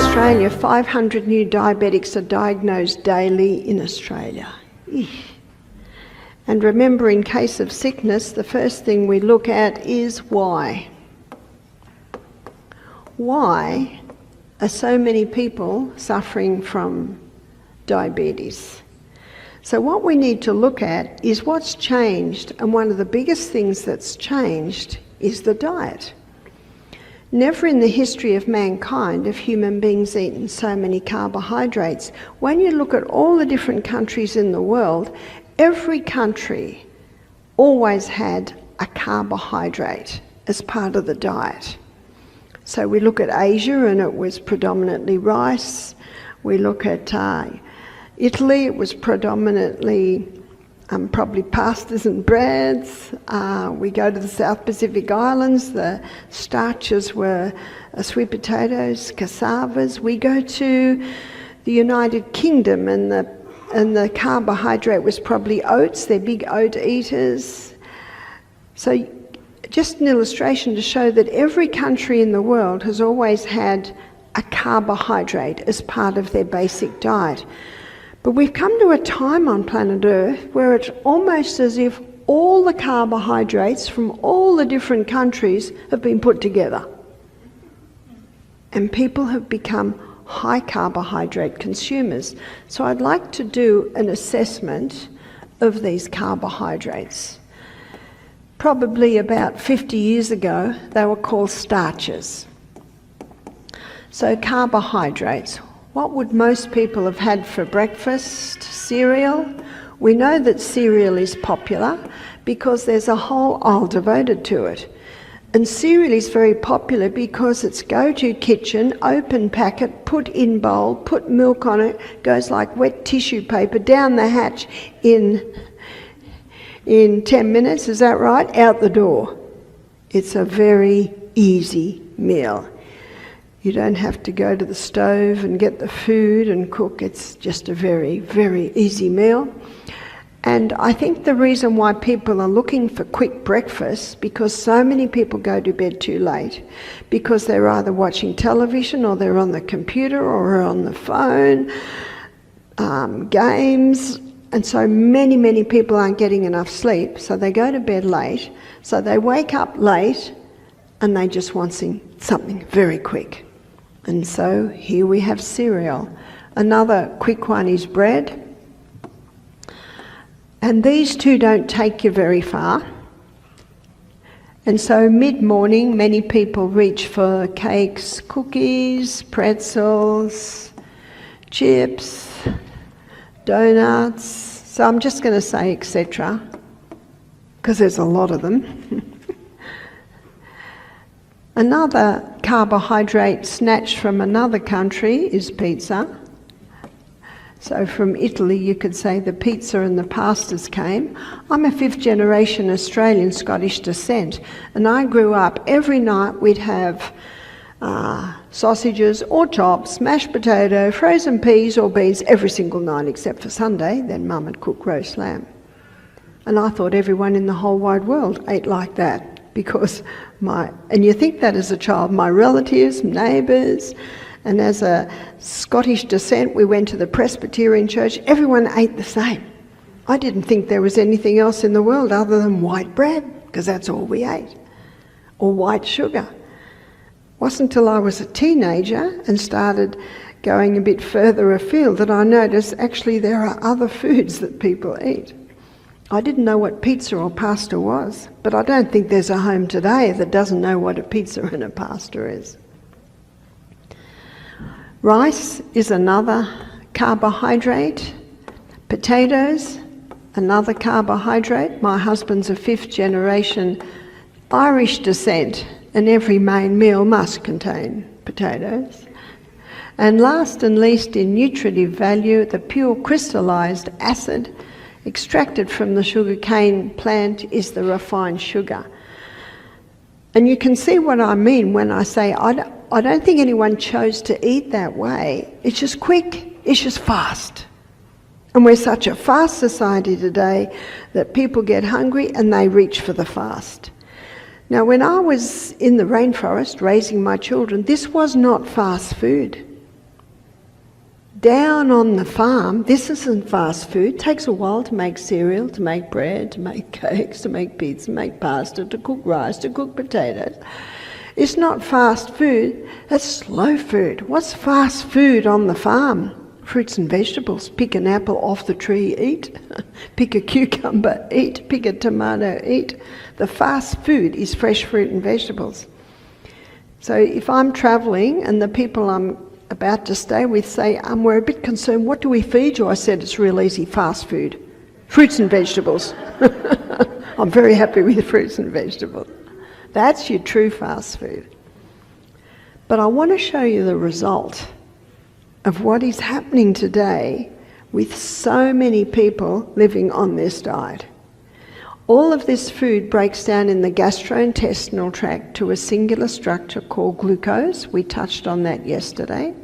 Australia, 500 new diabetics are diagnosed daily in Australia. Eesh. And remember, in case of sickness, the first thing we look at is why. Why are so many people suffering from diabetes? So what we need to look at is what's changed, and one of the biggest things that's changed is the diet. Never in the history of mankind have human beings eaten so many carbohydrates. When you look at all the different countries in the world, every country always had a carbohydrate as part of the diet. So we look at Asia and it was predominantly rice. We look at Italy, it was predominantly probably pastas and breads. We go to the South Pacific Islands, the starches were sweet potatoes, cassavas. We go to the United Kingdom and the carbohydrate was probably oats. They're big oat eaters. So just an illustration to show that every country in the world has always had a carbohydrate as part of their basic diet. But we've come to a time on planet Earth where it's almost as if all the carbohydrates from all the different countries have been put together. And people have become high carbohydrate consumers. So I'd like to do an assessment of these carbohydrates. Probably about 50 years ago, they were called starches. So carbohydrates. What would most people have had for breakfast? Cereal. We know that cereal is popular because there's a whole aisle devoted to it. And cereal is very popular because it's go to kitchen, open packet, put in bowl, put milk on it, goes like wet tissue paper down the hatch in 10 minutes, is that right? Out the door. It's a very easy meal. You don't have to go to the stove and get the food and cook. It's just a very, very easy meal. And I think the reason why people are looking for quick breakfast, because so many people go to bed too late, because they're either watching television or they're on the computer or on the phone, games, and so many people aren't getting enough sleep, so they go to bed late, so they wake up late and they just want something very quick. And so here we have cereal. Another quick one is bread. And these two don't take you very far. And so mid-morning, many people reach for cakes, cookies, pretzels, chips, donuts. So I'm just going to say etc. because there's a lot of them. Another carbohydrate snatched from another country is pizza. So from Italy you could say the pizza and the pastas came. I'm a 5th generation Australian Scottish descent, and I grew up every night we'd have sausages or chops, mashed potato, frozen peas or beans every single night except for Sunday. Then Mum would cook roast lamb. And I thought everyone in the whole wide world ate like that, because and you think that as a child, my relatives, neighbours, and as a Scottish descent, we went to the Presbyterian church, everyone ate the same. I didn't think there was anything else in the world other than white bread, because that's all we ate, or white sugar. It wasn't until I was a teenager and started going a bit further afield that I noticed actually there are other foods that people eat. I didn't know what pizza or pasta was, but I don't think there's a home today that doesn't know what a pizza and a pasta is. Rice is another carbohydrate. Potatoes, another carbohydrate. My husband's a 5th generation Irish descent, and every main meal must contain potatoes. And last and least in nutritive value, the pure crystallized acid extracted from the sugarcane plant is the refined sugar. And you can see what I mean when I say I don't think anyone chose to eat that way. It's just quick, it's just fast. And we're such a fast society today that people get hungry and they reach for the fast. Now, when I was in the rainforest raising my children, this was not fast food. down on the farm, this isn't fast food. It takes a while to make cereal, to make bread, to make cakes, to make pizza, to make pasta, to cook rice, to cook potatoes. It's not fast food, it's slow food. What's fast food on the farm? Fruits and vegetables. Pick an apple off the tree, eat. Pick a cucumber, eat. Pick a tomato, eat. The fast food is fresh fruit and vegetables. So if I'm travelling and the people I'm about to stay with say, we're a bit concerned, what do we feed you? I said, it's real easy, fast food. Fruits and vegetables. I'm very happy with fruits and vegetables. That's your true fast food. But I want to show you the result of what is happening today with so many people living on this diet. All of this food breaks down in the gastrointestinal tract to a singular structure called glucose. We touched on that yesterday.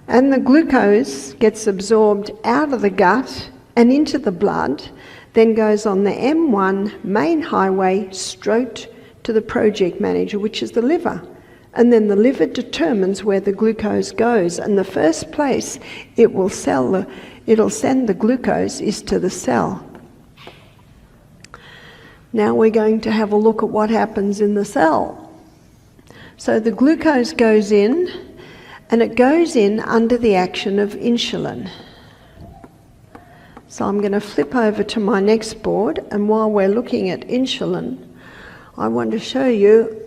And the glucose gets absorbed out of the gut and into the blood, then goes on the M1 main highway straight to the project manager, which is the liver. And then the liver determines where the glucose goes. And the first place it'll send the glucose is to the cell. Now we're going to have a look at what happens in the cell. So the glucose goes in, and it goes in under the action of insulin. So I'm going to flip over to my next board, and while we're looking at insulin, I want to show you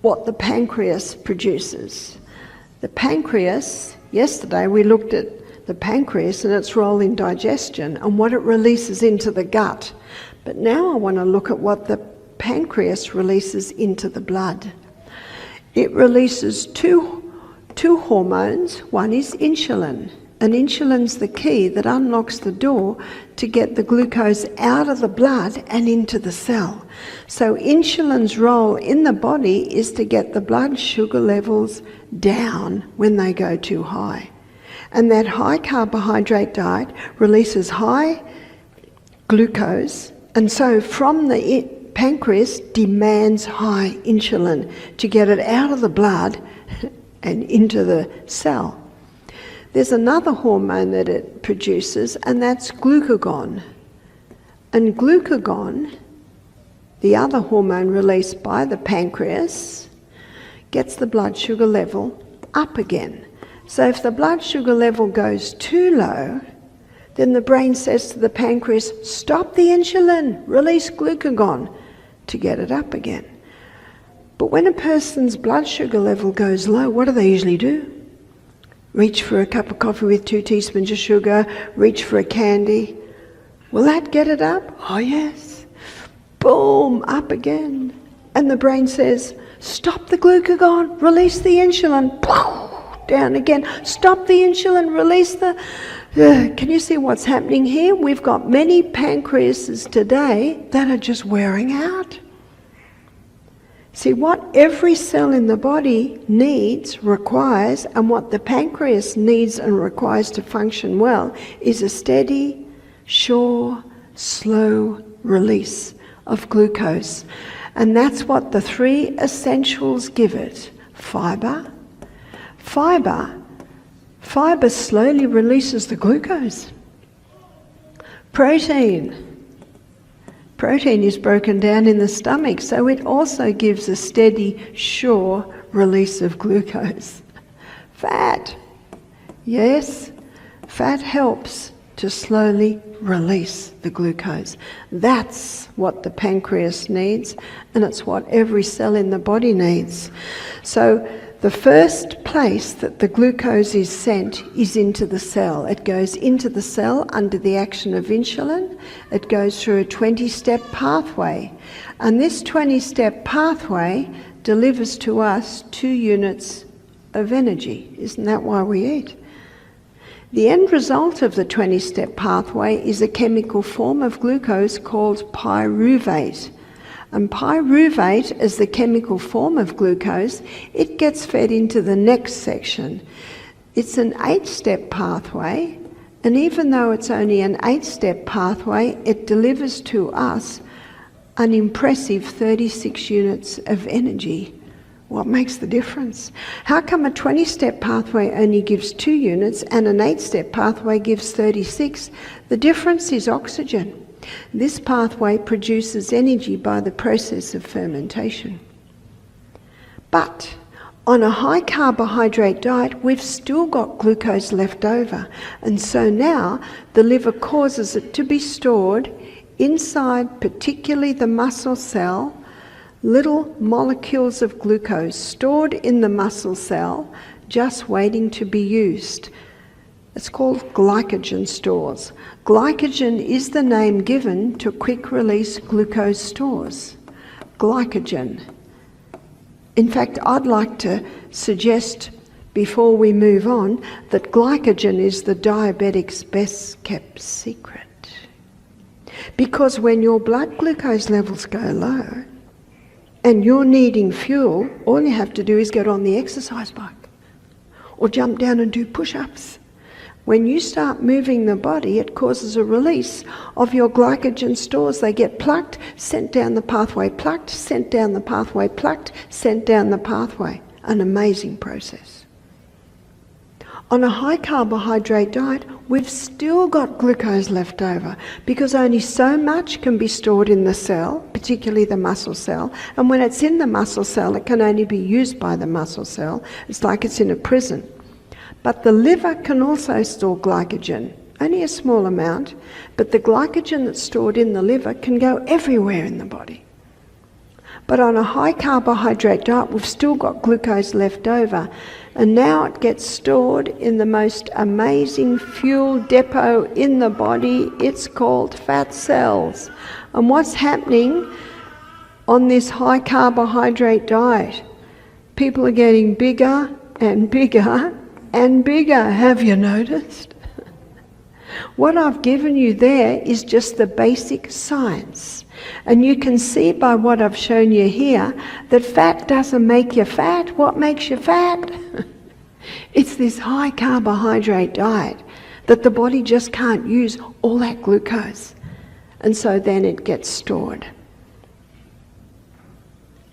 what the pancreas produces. The pancreas, yesterday we looked at the pancreas and its role in digestion and what it releases into the gut. But now I want to look at what the pancreas releases into the blood. It releases two hormones. One is insulin, and insulin's the key that unlocks the door to get the glucose out of the blood and into the cell. So insulin's role in the body is to get the blood sugar levels down when they go too high. And that high carbohydrate diet releases high glucose, and so from the pancreas demands high insulin to get it out of the blood and into the cell. There's another hormone that it produces, and that's glucagon. And glucagon, the other hormone released by the pancreas, gets the blood sugar level up again. So if the blood sugar level goes too low, then the brain says to the pancreas, stop the insulin, release glucagon to get it up again. But when a person's blood sugar level goes low, what do they usually do? Reach for a cup of coffee with 2 teaspoons of sugar, reach for a candy. Will that get it up? Oh yes. Boom, up again. And the brain says, stop the glucagon, release the insulin. Down again. Stop the insulin, release the... Can you see what's happening here? We've got many pancreases today that are just wearing out. See, what every cell in the body needs, requires, and what the pancreas needs and requires to function well is a steady, sure, slow release of glucose. And that's what the 3 essentials give it. Fibre. Fibre slowly releases the glucose. Protein is broken down in the stomach, so it also gives a steady, sure release of glucose. Fat. Yes, fat helps to slowly release the glucose. That's what the pancreas needs, and it's what every cell in the body needs. So the first place that the glucose is sent is into the cell. It goes into the cell under the action of insulin. It goes through a 20-step pathway. And this 20-step pathway delivers to us 2 units of energy. Isn't that why we eat? The end result of the 20-step pathway is a chemical form of glucose called pyruvate. And pyruvate, as the chemical form of glucose, it gets fed into the next section. It's an 8-step pathway, and even though it's only an 8-step pathway, it delivers to us an impressive 36 units of energy What makes the difference? How come a 20-step pathway only gives 2 units and an 8-step pathway gives 36? The difference is oxygen. This pathway produces energy by the process of fermentation. But on a high carbohydrate diet, we've still got glucose left over. And so now the liver causes it to be stored inside, particularly the muscle cell, little molecules of glucose stored in the muscle cell, just waiting to be used. It's called glycogen stores. Glycogen is the name given to quick-release glucose stores. Glycogen. In fact, I'd like to suggest, before we move on, that glycogen is the diabetic's best-kept secret. Because when your blood glucose levels go low, and you're needing fuel, all you have to do is get on the exercise bike or jump down and do push-ups. When you start moving the body, it causes a release of your glycogen stores. They get plucked, sent down the pathway, plucked, sent down the pathway, plucked, sent down the pathway. An amazing process. On a high carbohydrate diet, we've still got glucose left over because only so much can be stored in the cell, particularly the muscle cell. And when it's in the muscle cell, it can only be used by the muscle cell. It's like it's in a prison. But the liver can also store glycogen, only a small amount, but the glycogen that's stored in the liver can go everywhere in the body. But on a high carbohydrate diet, we've still got glucose left over, and now it gets stored in the most amazing fuel depot in the body. It's called fat cells. And what's happening on this high carbohydrate diet? People are getting bigger and bigger and bigger. Have you noticed? What I've given you there is just the basic science. And you can see by what I've shown you here that fat doesn't make you fat. What makes you fat? It's this high carbohydrate diet that the body just can't use all that glucose. And so then it gets stored.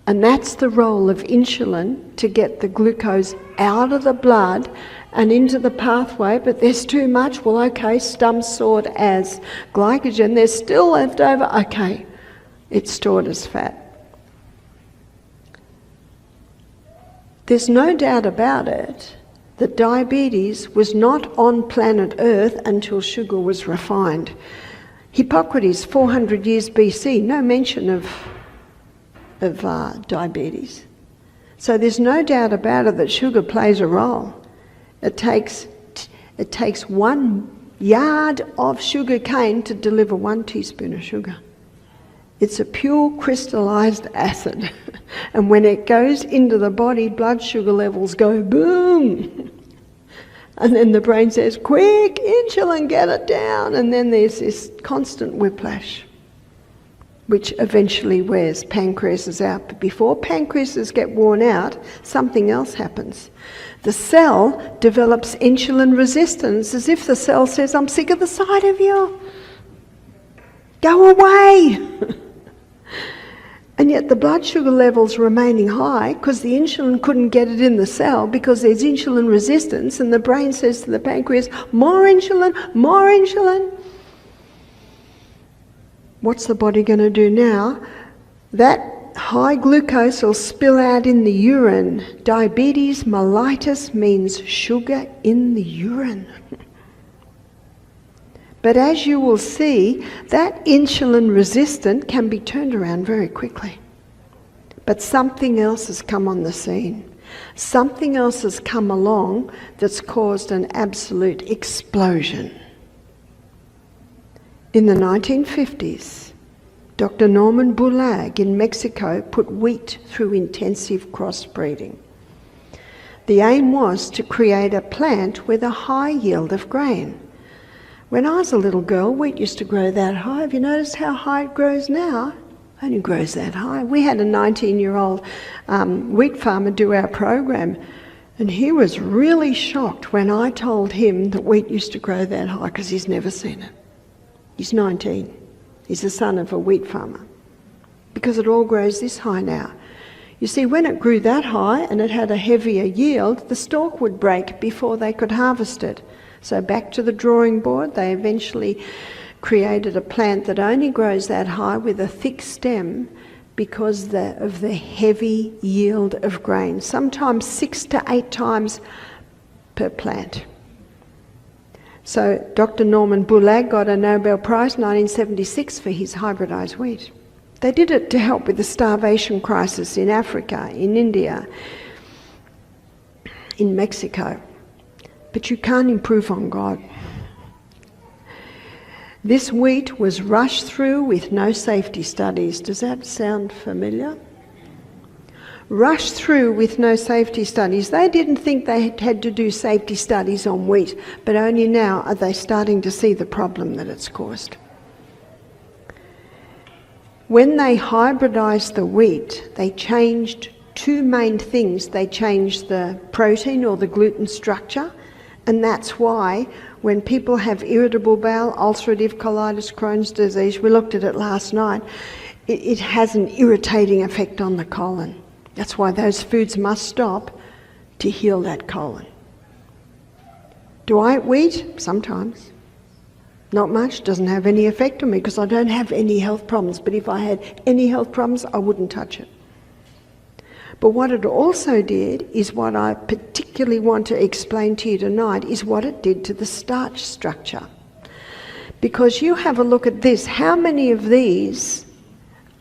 And that's the role of insulin, to get the glucose out of the blood and into the pathway. But there's too much. Well, okay, some stored as glycogen. There's still left over. Okay, it's stored as fat. There's no doubt about it that diabetes was not on planet Earth until sugar was refined. Hippocrates, 400 years BC, no mention of diabetes. So there's no doubt about it that sugar plays a role. It takes 1 yard of sugar cane to deliver 1 teaspoon of sugar. It's a pure crystallized acid. And when it goes into the body, blood sugar levels go boom. And then the brain says, quick, insulin, get it down. And then there's this constant whiplash, which eventually wears pancreases out. But before pancreases get worn out, something else happens. The cell develops insulin resistance, as if the cell says, I'm sick of the sight of you. Go away. And yet the blood sugar level's remaining high because the insulin couldn't get it in the cell because there's insulin resistance, and the brain says to the pancreas, more insulin, more insulin. What's the body going to do now? That high glucose will spill out in the urine. Diabetes mellitus means sugar in the urine. But as you will see, that insulin resistant can be turned around very quickly. But something else has come on the scene. Something else has come along that's caused an absolute explosion. In the 1950s, Dr. Norman Bulag in Mexico put wheat through intensive crossbreeding. The aim was to create a plant with a high yield of grain. When I was a little girl, wheat used to grow that high. Have you noticed how high it grows now? It only grows that high. We had a 19-year-old wheat farmer do our program, and he was really shocked when I told him that wheat used to grow that high because he's never seen it. He's 19. He's the son of a wheat farmer. Because it all grows this high now. You see, when it grew that high and it had a heavier yield, the stalk would break before they could harvest it. So back to the drawing board, they eventually created a plant that only grows that high with a thick stem because of the heavy yield of grain, sometimes 6 to 8 times per plant. So Dr. Norman Bulag got a Nobel Prize in 1976 for his hybridized wheat. They did it to help with the starvation crisis in Africa, in India, in Mexico. But you can't improve on God. This wheat was rushed through with no safety studies. Does that sound familiar? Rushed through with no safety studies. They didn't think they had to do safety studies on wheat, but only now are they starting to see the problem that it's caused. When they hybridized the wheat, they changed 2 main things. They changed the protein or the gluten structure, and that's why when people have irritable bowel, ulcerative colitis, Crohn's disease, we looked at it last night, it has an irritating effect on the colon. That's why those foods must stop to heal that colon. Do I eat wheat? Sometimes. Not much, doesn't have any effect on me because I don't have any health problems. But if I had any health problems, I wouldn't touch it. But what it also did is what I particularly want to explain to you tonight is what it did to the starch structure. Because you have a look at this. How many of these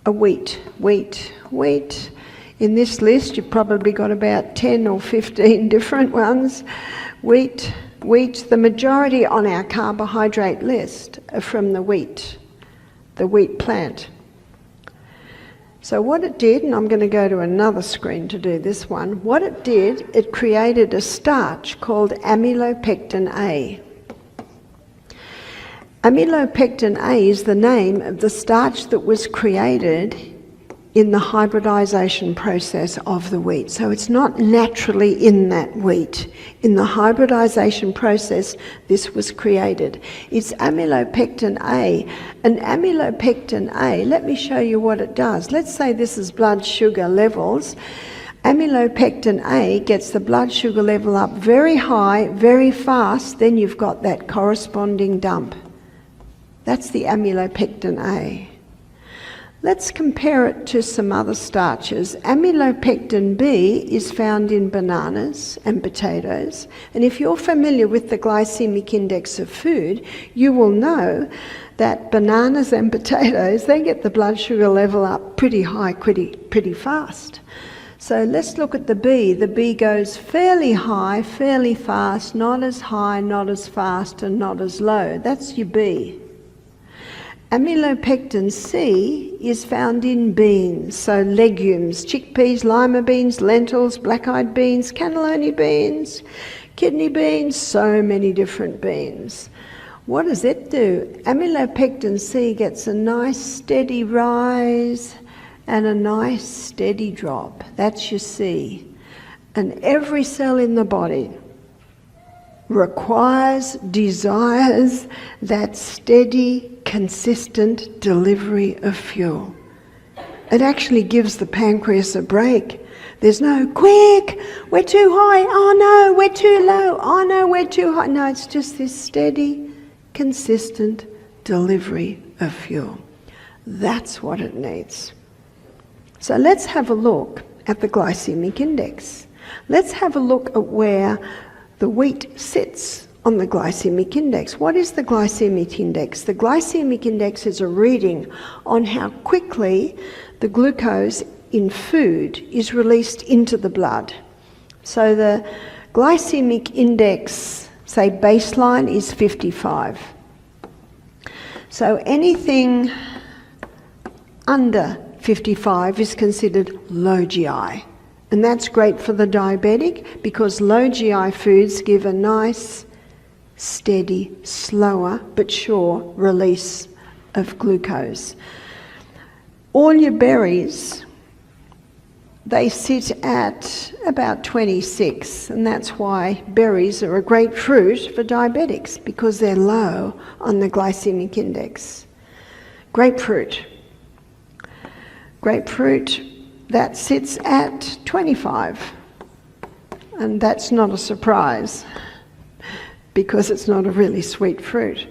are wheat? Wheat. In this list, you've probably got about 10 or 15 different ones. Wheat. The majority on our carbohydrate list are from the wheat plant. So what it did, and I'm going to go to another screen to do this one, what it did, it created a starch called amylopectin A. Amylopectin A is the name of the starch that was created in the hybridization process of the wheat. So it's not naturally in that wheat. In the hybridization process, this was created. It's amylopectin A. And amylopectin A, let me show you what it does. Let's say this is blood sugar levels. Amylopectin A gets the blood sugar level up very high, very fast, then you've got that corresponding dump. That's the amylopectin A. Let's compare it to some other starches. Amylopectin B is found in bananas and potatoes. And if you're familiar with the glycemic index of food, you will know that bananas and potatoes, they get the blood sugar level up pretty high, pretty fast. So let's look at the B. The B goes fairly high, fairly fast, not as high, not as fast, and not as low. That's your B. Amylopectin C is found in beans, so legumes, chickpeas, lima beans, lentils, black-eyed beans, cannellini beans, kidney beans, so many different beans. What does it do? Amylopectin C gets a nice steady rise and a nice steady drop. That's your C. And every cell in the body requires, desires that steady, consistent delivery of fuel. It actually gives the pancreas a break. There's no, quick, we're too high, oh no, we're too low, oh no, we're too high. No, it's just this steady, consistent delivery of fuel. That's what it needs. So let's have a look at the glycemic index. Let's have a look at where the wheat sits on the glycemic index. What is the glycemic index? The glycemic index is a reading on how quickly the glucose in food is released into the blood. So the glycemic index, say baseline, is 55. So anything under 55 is considered low GI. And that's great for the diabetic because low GI foods give a nice, steady, slower but sure release of glucose. All your berries, they sit at about 26, and that's why berries are a great fruit for diabetics because they're low on the glycemic index. Grapefruit, that sits at 25. And that's not a surprise because it's not a really sweet fruit.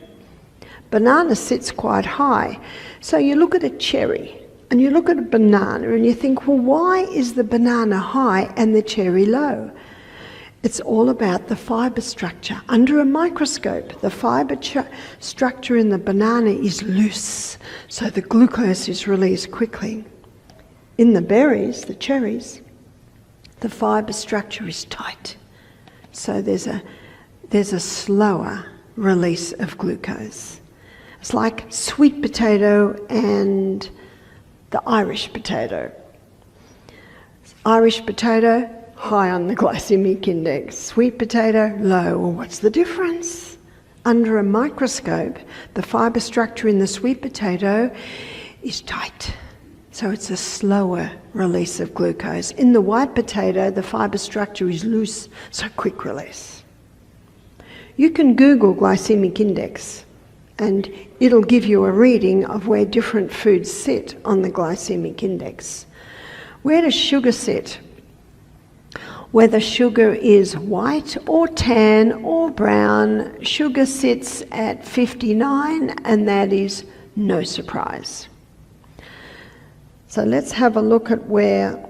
Banana sits quite high. So you look at a cherry and you look at a banana and you think, well, why is the banana high and the cherry low? It's all about the fibre structure. Under a microscope, the fibre structure in the banana is loose, so the glucose is released quickly. In the berries, the cherries, the fibre structure is tight, so there's a slower release of glucose. It's like sweet potato and the Irish potato. Irish potato, high on the glycemic index. Sweet potato, low. Well, what's the difference? Under a microscope, the fibre structure in the sweet potato is tight, so it's a slower release of glucose. In the white potato, the fibre structure is loose, so quick release. You can Google glycemic index and it'll give you a reading of where different foods sit on the glycemic index. Where does sugar sit? Whether sugar is white or tan or brown, sugar sits at 59, and that is no surprise. So let's have a look at where,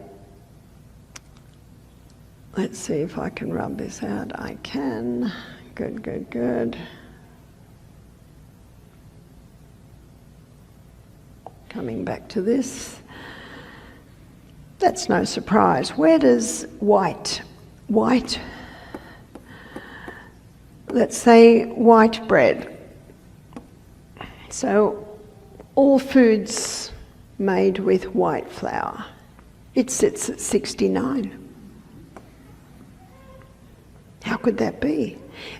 let's see if I can rub this out. I can. Good, good, good. Coming back to this. That's no surprise. Where does white, let's say white bread. So all foods made with white flour, it sits at 69. How could that be?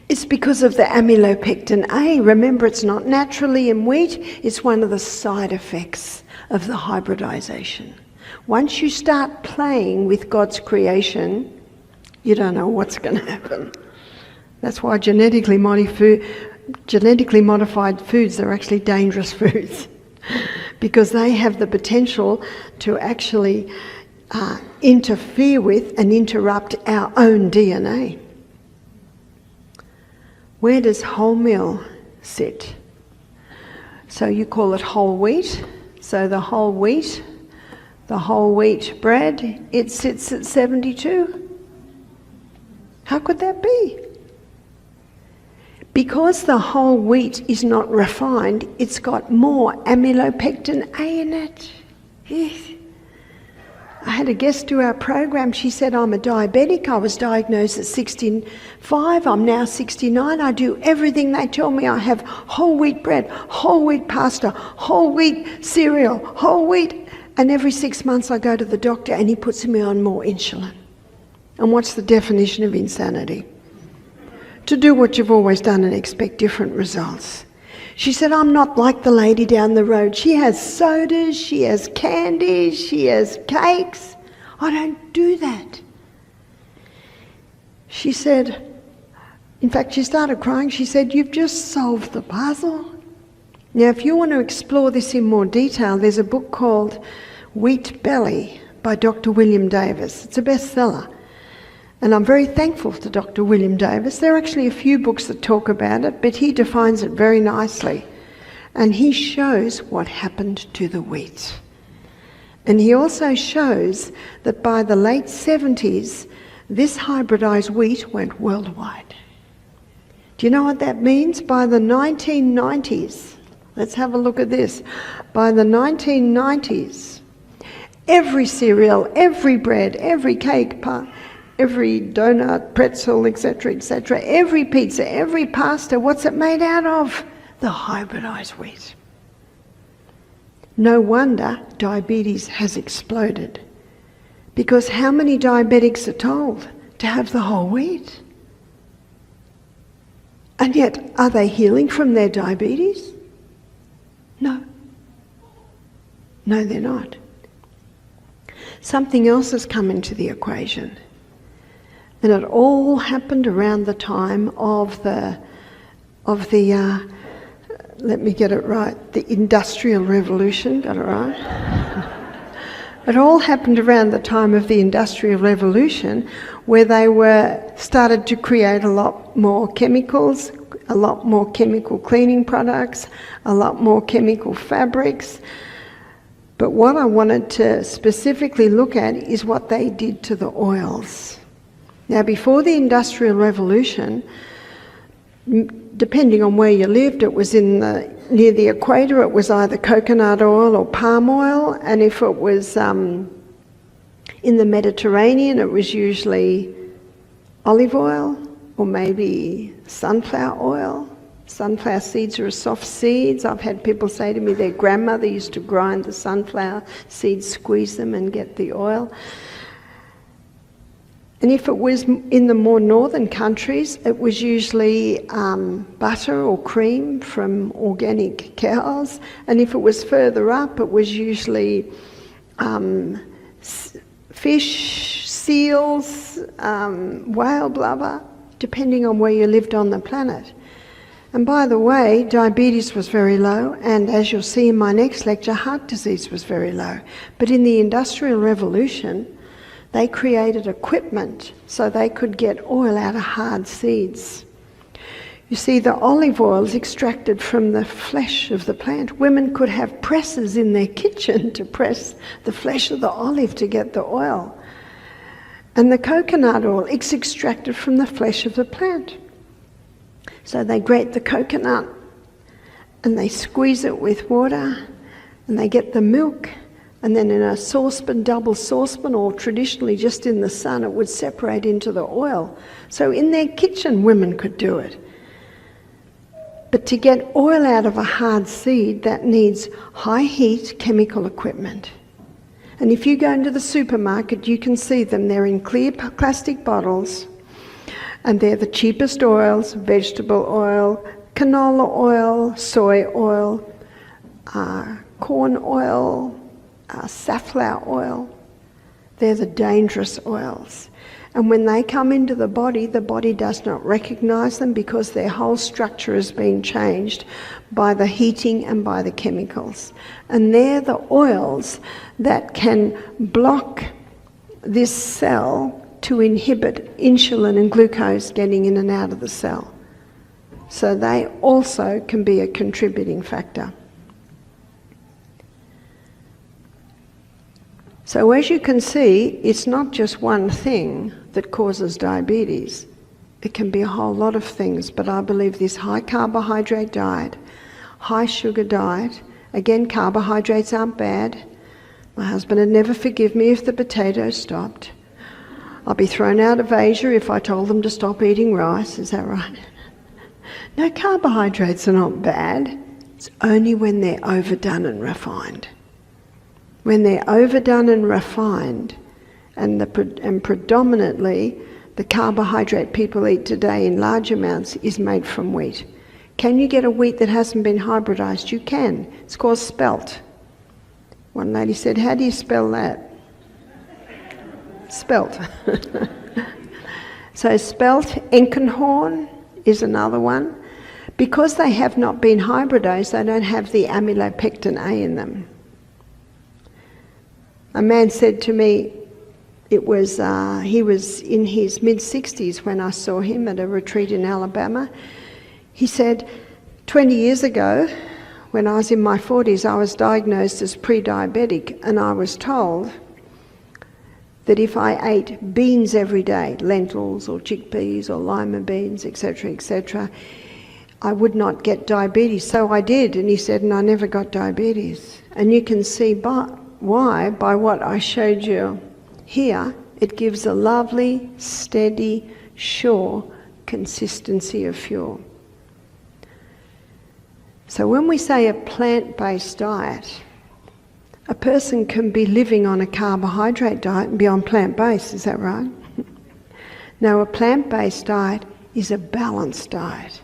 It's because of the amylopectin A. Remember, it's not naturally in wheat, it's one of the side effects of the hybridization. Once you start playing with God's creation, you don't know what's going to happen. That's why genetically modified foods are actually dangerous foods, because they have the potential to actually interfere with and interrupt our own DNA. Where does wholemeal sit? So you call it whole wheat. So the whole wheat bread, it sits at 72. How could that be? Because the whole wheat is not refined, it's got more amylopectin A in it. Yes. I had a guest do our program. She said, I'm a diabetic. I was diagnosed at 65. I'm now 69. I do everything they tell me. I have whole wheat bread, whole wheat pasta, whole wheat cereal, whole wheat. And every 6 months I go to the doctor and he puts me on more insulin. And what's the definition of insanity? To do what you've always done and expect different results. She said, I'm not like the lady down the road. She has sodas, she has candies, she has cakes. I don't do that. She said, in fact, she started crying. She said, you've just solved the puzzle. Now, if you want to explore this in more detail, there's a book called Wheat Belly by Dr. William Davis. It's a bestseller. And I'm very thankful to Dr. William Davis. There are actually a few books that talk about it, but he defines it very nicely. And he shows what happened to the wheat. And he also shows that by the late 70s, this hybridized wheat went worldwide. Do you know what that means? By the 1990s, let's have a look at this. By the 1990s, every cereal, every bread, every cake, every donut, pretzel, etc., every pizza, every pasta, what's it made out of? The hybridized wheat. No wonder diabetes has exploded. Because how many diabetics are told to have the whole wheat? And yet, are they healing from their diabetes? No. No, they're not. Something else has come into the equation. And it all happened around the time of the let me get it right, the Industrial Revolution, got it right? It all happened around the time of the Industrial Revolution, where they started to create a lot more chemicals, a lot more chemical cleaning products, a lot more chemical fabrics. But what I wanted to specifically look at is what they did to the oils. Now, before the Industrial Revolution, depending on where you lived, it was near the equator, it was either coconut oil or palm oil, and if it was in the Mediterranean, it was usually olive oil or maybe sunflower oil. Sunflower seeds are soft seeds. I've had people say to me their grandmother used to grind the sunflower seeds, squeeze them and get the oil. And if it was in the more northern countries, it was usually butter or cream from organic cows. And if it was further up, it was usually fish, seals, whale blubber, depending on where you lived on the planet. And by the way, diabetes was very low, and as you'll see in my next lecture, heart disease was very low. But in the Industrial Revolution, they created equipment so they could get oil out of hard seeds. You see, the olive oil is extracted from the flesh of the plant. Women could have presses in their kitchen to press the flesh of the olive to get the oil. And the coconut oil is extracted from the flesh of the plant. So they grate the coconut and they squeeze it with water and they get the milk, and then in a saucepan, double saucepan, or traditionally just in the sun, it would separate into the oil. So in their kitchen, women could do it. But to get oil out of a hard seed, that needs high heat chemical equipment. And if you go into the supermarket, you can see them. They're in clear plastic bottles. And they're the cheapest oils: vegetable oil, canola oil, soy oil, corn oil, safflower oil. They're the dangerous oils. And when they come into the body does not recognize them because their whole structure has been changed by the heating and by the chemicals. And they're the oils that can block this cell to inhibit insulin and glucose getting in and out of the cell. So they also can be a contributing factor. So as you can see, it's not just one thing that causes diabetes. It can be a whole lot of things, but I believe this high carbohydrate diet, high sugar diet, again, carbohydrates aren't bad. My husband would never forgive me if the potatoes stopped. I'll be thrown out of Asia if I told them to stop eating rice, is that right? No, carbohydrates are not bad. It's only when they're overdone and refined. When they're overdone and refined, and predominantly the carbohydrate people eat today in large amounts is made from wheat. Can you get a wheat that hasn't been hybridized? You can. It's called spelt. One lady said, "How do you spell that?" Spelt. So spelt, Enkenhorn is another one. Because they have not been hybridized, they don't have the amylopectin A in them. A man said to me, he was in his mid-60s when I saw him at a retreat in Alabama. He said, 20 years ago, when I was in my 40s, I was diagnosed as pre-diabetic, and I was told that if I ate beans every day, lentils or chickpeas or lima beans, etc., I would not get diabetes. So I did, and he said, and I never got diabetes. And you can see why, by what I showed you here. It gives a lovely, steady, sure consistency of fuel. So when we say a plant-based diet, a person can be living on a carbohydrate diet and be on plant-based, is that right? No, a plant-based diet is a balanced diet.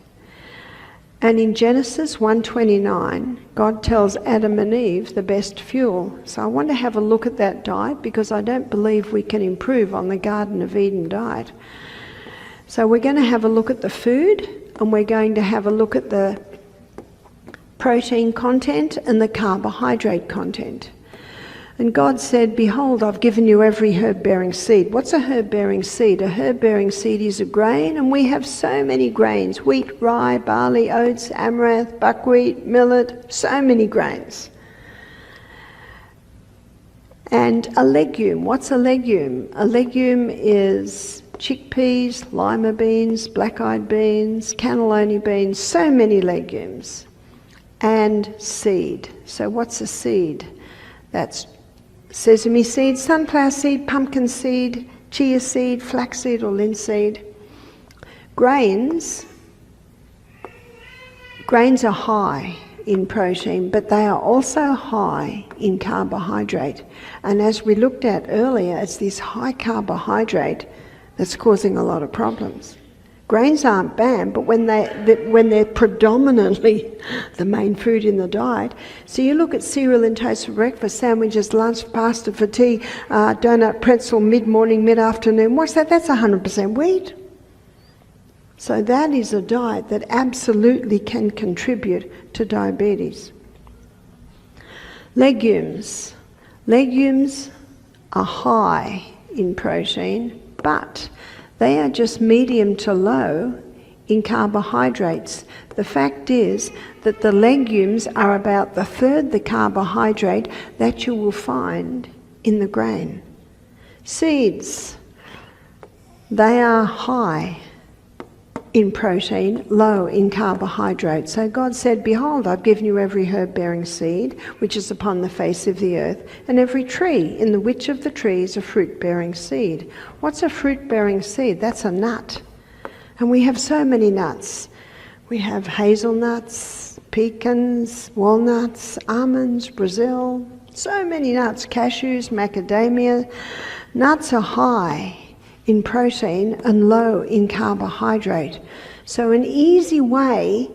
And in Genesis 1:29, God tells Adam and Eve the best fuel. So I want to have a look at that diet because I don't believe we can improve on the Garden of Eden diet. So we're going to have a look at the food, and we're going to have a look at the protein content and the carbohydrate content. And God said, behold, I've given you every herb-bearing seed. What's a herb-bearing seed? A herb-bearing seed is a grain, and we have so many grains: wheat, rye, barley, oats, amaranth, buckwheat, millet, so many grains. And a legume. What's a legume? A legume is chickpeas, lima beans, black-eyed beans, cannellini beans, so many legumes. And seed. So what's a seed? That's sesame seed, sunflower seed, pumpkin seed, chia seed, flaxseed or linseed. Grains are high in protein, but they are also high in carbohydrate. And as we looked at earlier, it's this high carbohydrate that's causing a lot of problems. Grains aren't bad, but when they're predominantly the main food in the diet. So you look at cereal and toast for breakfast, sandwiches, lunch, pasta for tea, donut, pretzel, mid-morning, mid-afternoon. What's that? That's 100% wheat. So that is a diet that absolutely can contribute to diabetes. Legumes. Legumes are high in protein, but they are just medium to low in carbohydrates. The fact is that the legumes are about the third the carbohydrate that you will find in the grain. Seeds, they are high in protein, low in carbohydrate. So God said, behold, I've given you every herb-bearing seed which is upon the face of the earth, and every tree in the which of the trees a fruit-bearing seed. What's a fruit-bearing seed? That's a nut. And we have so many nuts. We have hazelnuts, pecans, walnuts, almonds, Brazil, so many nuts, cashews, macadamia. Nuts are high in protein and low in carbohydrate. So an easy way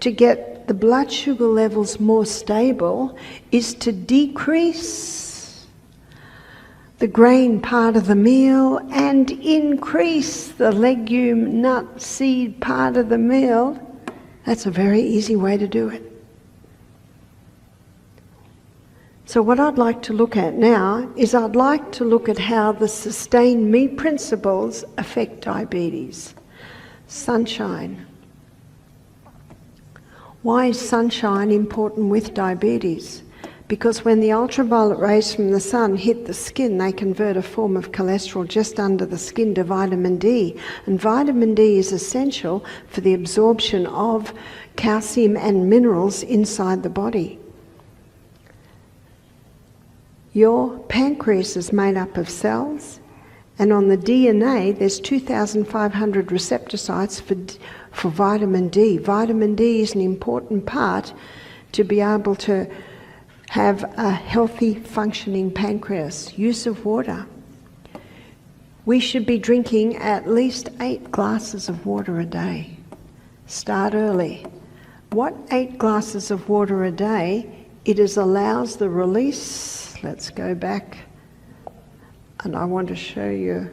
to get the blood sugar levels more stable is to decrease the grain part of the meal and increase the legume, nut, seed part of the meal. That's a very easy way to do it. So what I'd like to look at now is I'd like to look at how the sustain me principles affect diabetes. Sunshine. Why is sunshine important with diabetes? Because when the ultraviolet rays from the sun hit the skin, they convert a form of cholesterol just under the skin to vitamin D. And vitamin D is essential for the absorption of calcium and minerals inside the body. Your pancreas is made up of cells, and on the DNA there's 2,500 receptor sites for vitamin D. Vitamin D is an important part to be able to have a healthy functioning pancreas. Use of water. We should be drinking at least 8 glasses of water a day. Start early. What 8 glasses of water a day? It allows the release. Let's go back, and I want to show you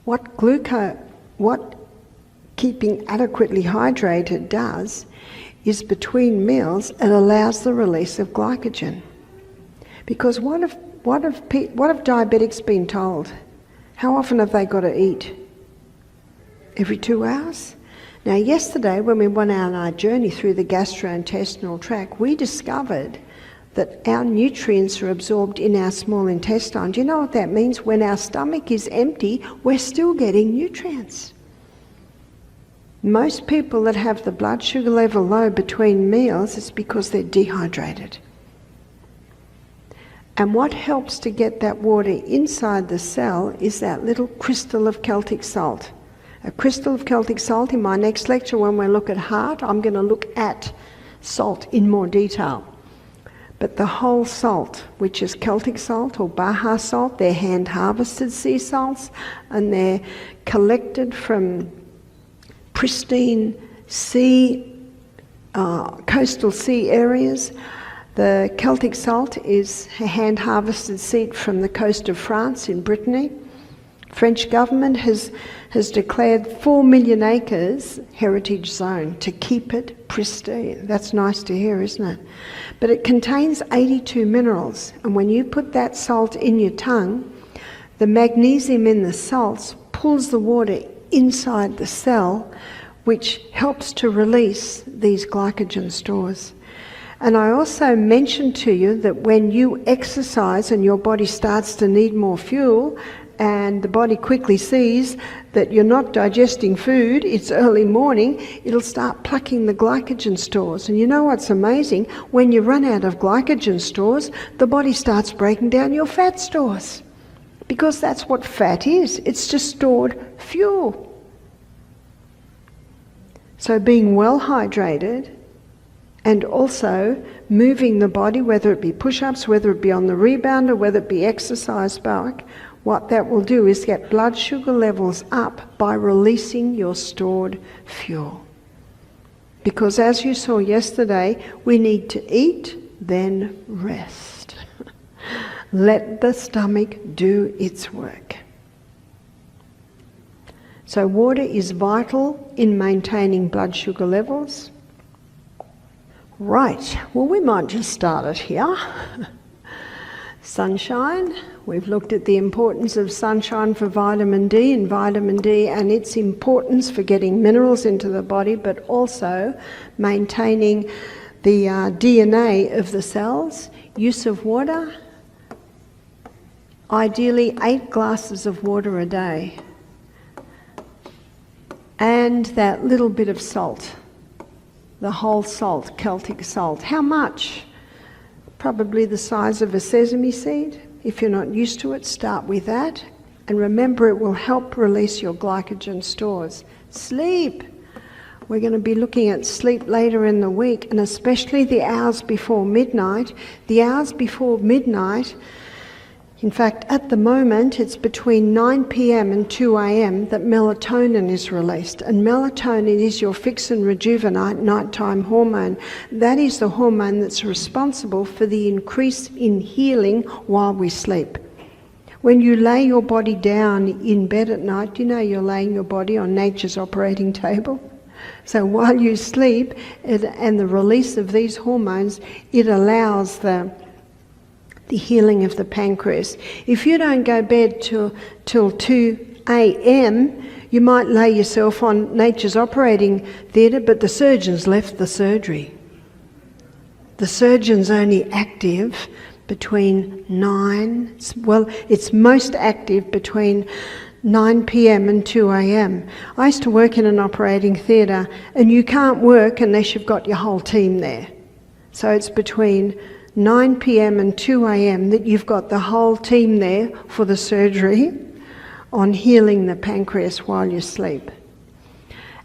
what keeping adequately hydrated does is between meals it allows the release of glycogen. Because what have diabetics been told? How often have they got to eat? Every 2 hours? Now yesterday when we went on our journey through the gastrointestinal tract, we discovered that our nutrients are absorbed in our small intestine. Do you know what that means? When our stomach is empty, we're still getting nutrients. Most people that have the blood sugar level low between meals is because they're dehydrated. And what helps to get that water inside the cell is that little crystal of Celtic salt. A crystal of Celtic salt. In my next lecture, when we look at heart, I'm going to look at salt in more detail. But the whole salt, which is Celtic salt or Baja salt, they're hand-harvested sea salts, and they're collected from pristine sea, coastal sea areas. The Celtic salt is a hand-harvested seed from the coast of France in Brittany, French government has declared 4 million acres heritage zone to keep it pristine. That's nice to hear, isn't it? But it contains 82 minerals, and when you put that salt in your tongue, the magnesium in the salts pulls the water inside the cell, which helps to release these glycogen stores. And I also mentioned to you that when you exercise and your body starts to need more fuel, and the body quickly sees that you're not digesting food, it's early morning, it'll start plucking the glycogen stores. And you know what's amazing? When you run out of glycogen stores, the body starts breaking down your fat stores. Because that's what fat is. It's just stored fuel. So being well hydrated and also moving the body, whether it be push-ups, whether it be on the rebounder, whether it be exercise bike, what that will do is get blood sugar levels up by releasing your stored fuel. Because as you saw yesterday, we need to eat, then rest. Let the stomach do its work. So water is vital in maintaining blood sugar levels. Right, well, we might just start it here. Sunshine. We've looked at the importance of sunshine for vitamin D and its importance for getting minerals into the body, but also maintaining the DNA of the cells. Use of water. Ideally 8 glasses of water a day. And that little bit of salt. The whole salt, Celtic salt. How much? Probably the size of a sesame seed. If you're not used to it, start with that. And remember, it will help release your glycogen stores. Sleep. We're going to be looking at sleep later in the week, and especially the hours before midnight. The hours before midnight, in fact, at the moment, it's between 9 p.m. and 2 a.m. that melatonin is released. And melatonin is your fix and rejuvenate nighttime hormone. That is the hormone that's responsible for the increase in healing while we sleep. When you lay your body down in bed at night, you know you're laying your body on nature's operating table. So while you sleep, and the release of these hormones, it allows the healing of the pancreas. If you don't go to bed till 2 a.m, you might lay yourself on nature's operating theatre, but the surgeon's left the surgery. The surgeon's only active between 9, well, it's most active between 9 p.m. and 2 a.m. I used to work in an operating theatre, and you can't work unless you've got your whole team there. So it's between 9 p.m. and 2 a.m. that you've got the whole team there for the surgery on healing the pancreas while you sleep.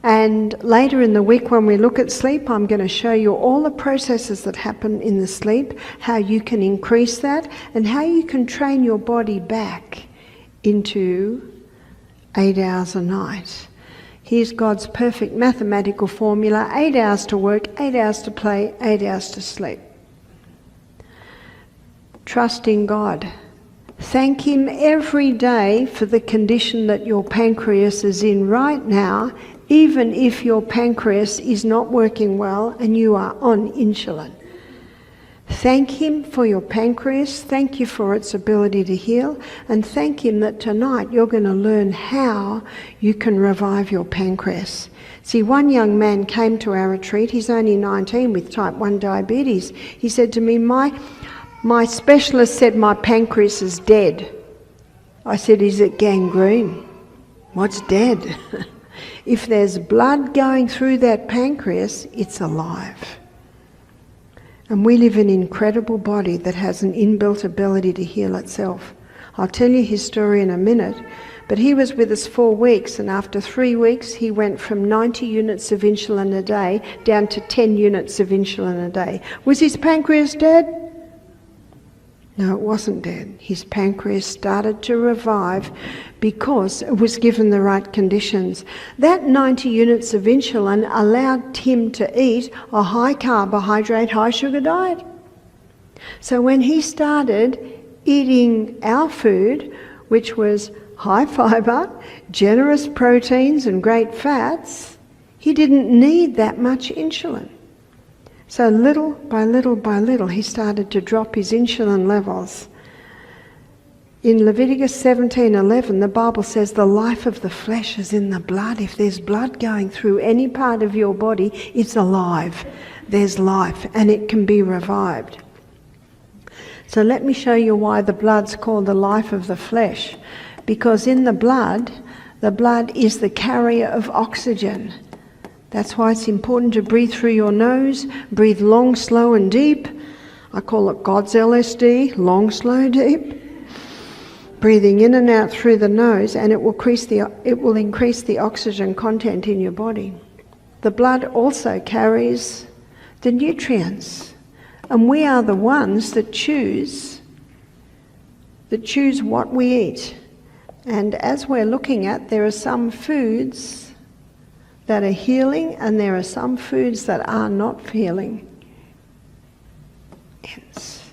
And later in the week when we look at sleep, I'm going to show you all the processes that happen in the sleep, how you can increase that, and how you can train your body back into 8 hours a night. Here's God's perfect mathematical formula: 8 hours to work, 8 hours to play, 8 hours to sleep. Trust in God. Thank Him every day for the condition that your pancreas is in right now, even if your pancreas is not working well and you are on insulin. Thank Him for your pancreas, thank you for its ability to heal, and thank Him that tonight you're going to learn how you can revive your pancreas. See, one young man came to our retreat, he's only 19 with type 1 diabetes. He said to me, my specialist said my pancreas is dead. I said, is it gangrene? What's dead? If there's blood going through that pancreas, it's alive. And we live in an incredible body that has an inbuilt ability to heal itself. I'll tell you his story in a minute, but he was with us 4 weeks, and after 3 weeks he went from 90 units of insulin a day down to 10 units of insulin a day. Was his pancreas dead? No, it wasn't dead. His pancreas started to revive because it was given the right conditions. That 90 units of insulin allowed him to eat a high carbohydrate, high sugar diet. So when he started eating our food, which was high fibre, generous proteins and great fats, he didn't need that much insulin. So little by little, he started to drop his insulin levels. In Leviticus 17:11, the Bible says the life of the flesh is in the blood. If there's blood going through any part of your body, it's alive. There's life, and it can be revived. So let me show you why the blood's called the life of the flesh. Because in the blood is the carrier of oxygen. That's why it's important to breathe through your nose, breathe long, slow and deep. I call it God's LSD, long, slow, deep. Breathing in and out through the nose, and it will increase the oxygen content in your body. The blood also carries the nutrients, and we are the ones that choose what we eat. And as we're looking at, there are some foods that are healing, and there are some foods that are not healing. Hence,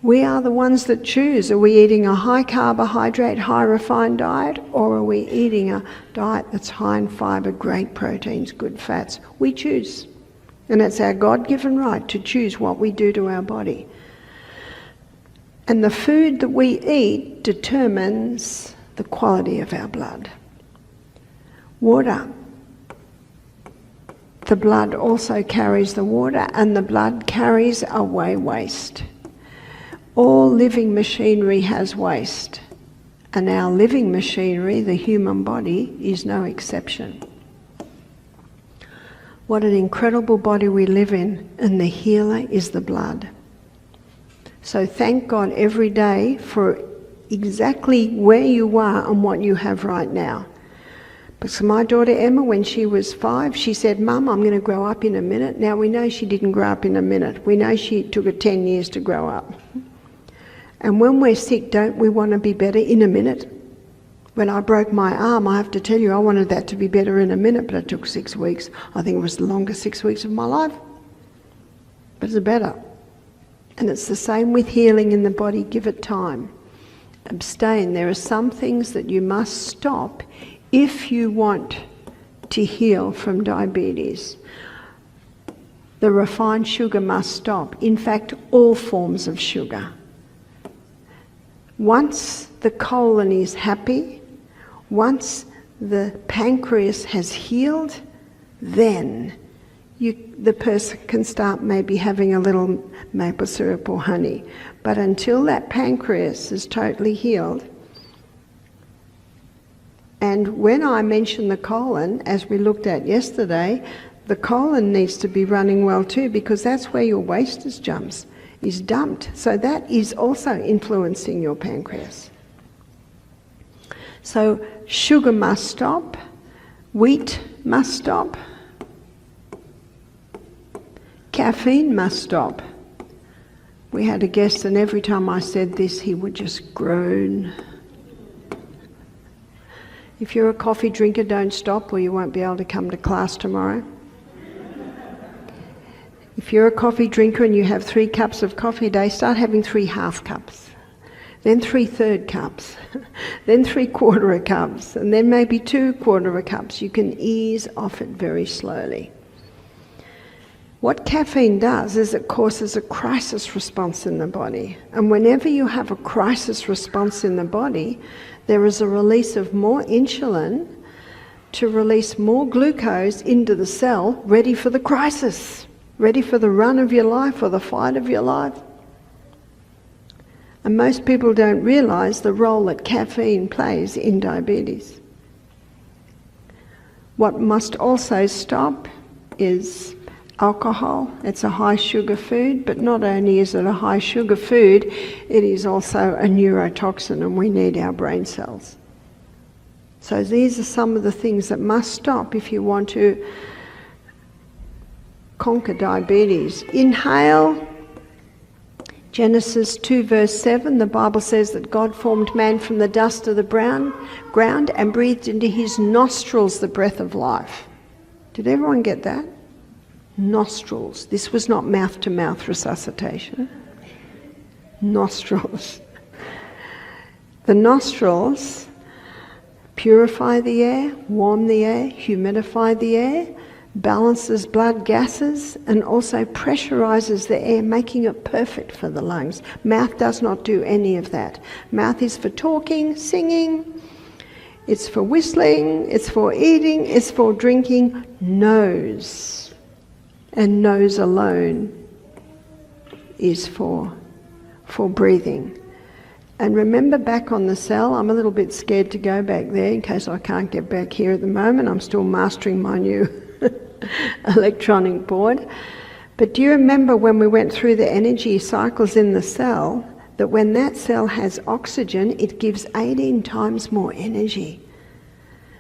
we are the ones that choose. Are we eating a high carbohydrate, high refined diet, or are we eating a diet that's high in fibre, great proteins, good fats? We choose. And it's our God-given right to choose what we do to our body. And the food that we eat determines the quality of our blood. Water. The blood also carries the water, and the blood carries away waste. All living machinery has waste, and our living machinery, the human body, is no exception. What an incredible body we live in, and the healer is the blood. So thank God every day for exactly where you are and what you have right now. Because my daughter Emma, when she was 5, she said, "Mum, I'm going to grow up in a minute." Now we know she didn't grow up in a minute. We know she took her 10 years to grow up. And when we're sick, don't we want to be better in a minute? When I broke my arm, I have to tell you, I wanted that to be better in a minute, but it took 6 weeks. I think it was the longest 6 weeks of my life. But it's better. And it's the same with healing in the body. Give it time. Abstain. There are some things that you must stop if you want to heal from diabetes. The refined sugar must stop. In fact, all forms of sugar. Once the colon is happy, once the pancreas has healed, then the person can start maybe having a little maple syrup or honey. But until that pancreas is totally healed, and when I mention the colon, as we looked at yesterday, the colon needs to be running well too, because that's where your waste is dumped. So that is also influencing your pancreas. So sugar must stop, wheat must stop, caffeine must stop. We had a guest, and every time I said this, he would just groan. If you're a coffee drinker, don't stop, or you won't be able to come to class tomorrow. If you're a coffee drinker and you have 3 cups of coffee a day, start having 3 half cups, then 3 third cups, then 3 quarter cups, and then maybe 2 quarter cups. You can ease off it very slowly. What caffeine does is it causes a crisis response in the body. And whenever you have a crisis response in the body, there is a release of more insulin to release more glucose into the cell, ready for the crisis, ready for the run of your life or the fight of your life. And most people don't realise the role that caffeine plays in diabetes. What must also stop is alcohol. It's a high sugar food, but not only is it a high sugar food, it is also a neurotoxin, and we need our brain cells. So these are some of the things that must stop if you want to conquer diabetes. Inhale. Genesis 2 verse 7, the Bible says that God formed man from the dust of the ground and breathed into his nostrils the breath of life. Did everyone get that? Nostrils. This was not mouth-to-mouth resuscitation. Nostrils. The nostrils purify the air, warm the air, humidify the air, balances blood gases, and also pressurizes the air, making it perfect for the lungs. Mouth does not do any of that. Mouth is for talking, singing, it's for whistling, it's for eating, it's for drinking. Nose, and nose alone, is for breathing. And remember, back on the cell, I'm a little bit scared to go back there in case I can't get back here at the moment. I'm still mastering my new electronic board. But do you remember when we went through the energy cycles in the cell, that when that cell has oxygen, it gives 18 times more energy.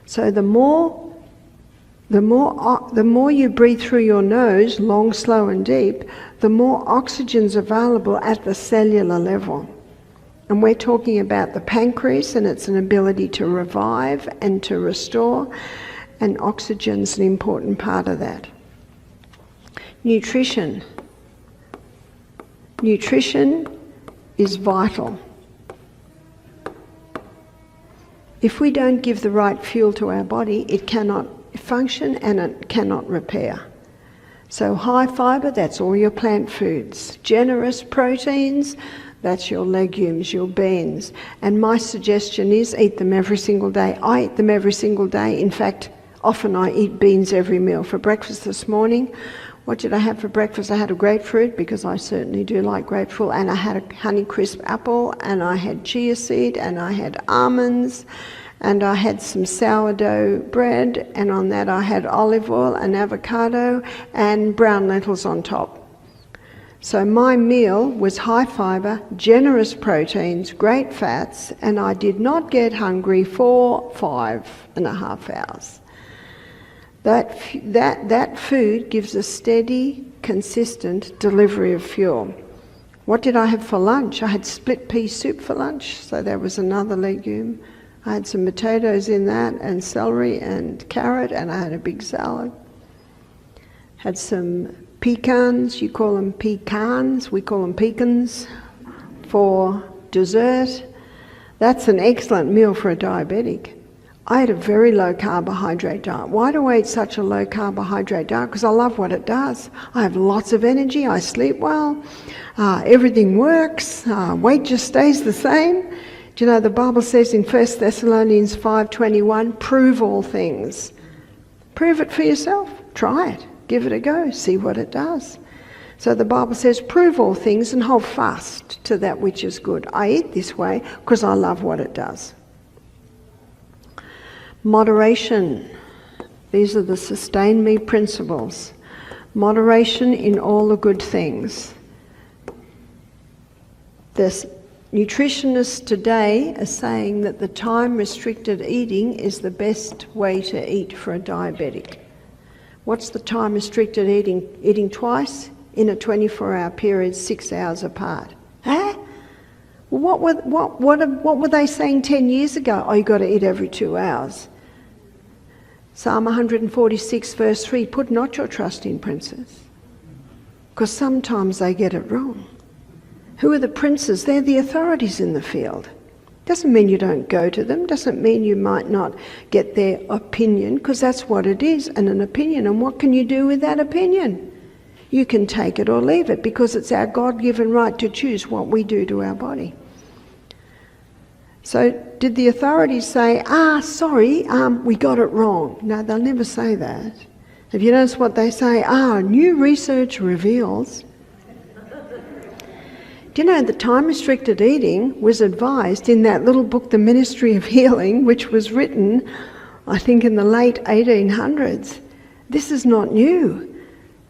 So the more you breathe through your nose, long, slow and deep, the more oxygen's available at the cellular level. And we're talking about the pancreas and its an ability to revive and to restore, and oxygen's an important part of that. Nutrition. Nutrition is vital. If we don't give the right fuel to our body, it cannot function and it cannot repair. So high fibre, that's all your plant foods. Generous proteins, that's your legumes, your beans. And my suggestion is eat them every single day. I eat them every single day. In fact, often I eat beans every meal. For breakfast this morning, what did I have for breakfast? I had a grapefruit, because I certainly do like grapefruit, and I had a Honeycrisp apple, and I had chia seed, and I had almonds, and I had some sourdough bread, and on that I had olive oil and avocado and brown lentils on top. So my meal was high fibre, generous proteins, great fats, and I did not get hungry for 5.5 hours. That food gives a steady, consistent delivery of fuel. What did I have for lunch? I had split pea soup for lunch, so that was another legume. I had some potatoes in that, and celery and carrot, and I had a big salad. Had some pecans, you call them pecans, we call them pecans, for dessert. That's an excellent meal for a diabetic. I had a very low carbohydrate diet. Why do I eat such a low carbohydrate diet? Because I love what it does. I have lots of energy, I sleep well, everything works, weight just stays the same. Do you know the Bible says in 1 Thessalonians 5:21, prove all things. Prove it for yourself, try it, give it a go, see what it does. So the Bible says, prove all things and hold fast to that which is good. I eat this way because I love what it does. Moderation. These are the sustain me principles. Moderation in all the good things. The nutritionists today are saying that the time-restricted eating is the best way to eat for a diabetic. What's the time-restricted eating? Eating twice in a 24-hour period, 6 hours apart. Huh? Well, what were they saying 10 years ago? Oh, you've got to eat every 2 hours. Psalm 146 verse 3, put not your trust in princes, because sometimes they get it wrong. Who are the princes? They're the authorities in the field. Doesn't mean you don't go to them, doesn't mean you might not get their opinion, because that's what it is, an opinion. And what can you do with that opinion? You can take it or leave it, because it's our God-given right to choose what we do to our body. So did the authorities say, sorry, we got it wrong? No, they'll never say that. Have you noticed what they say? New research reveals. Do you know that time-restricted eating was advised in that little book, The Ministry of Healing, which was written, I think, in the late 1800s. This is not new.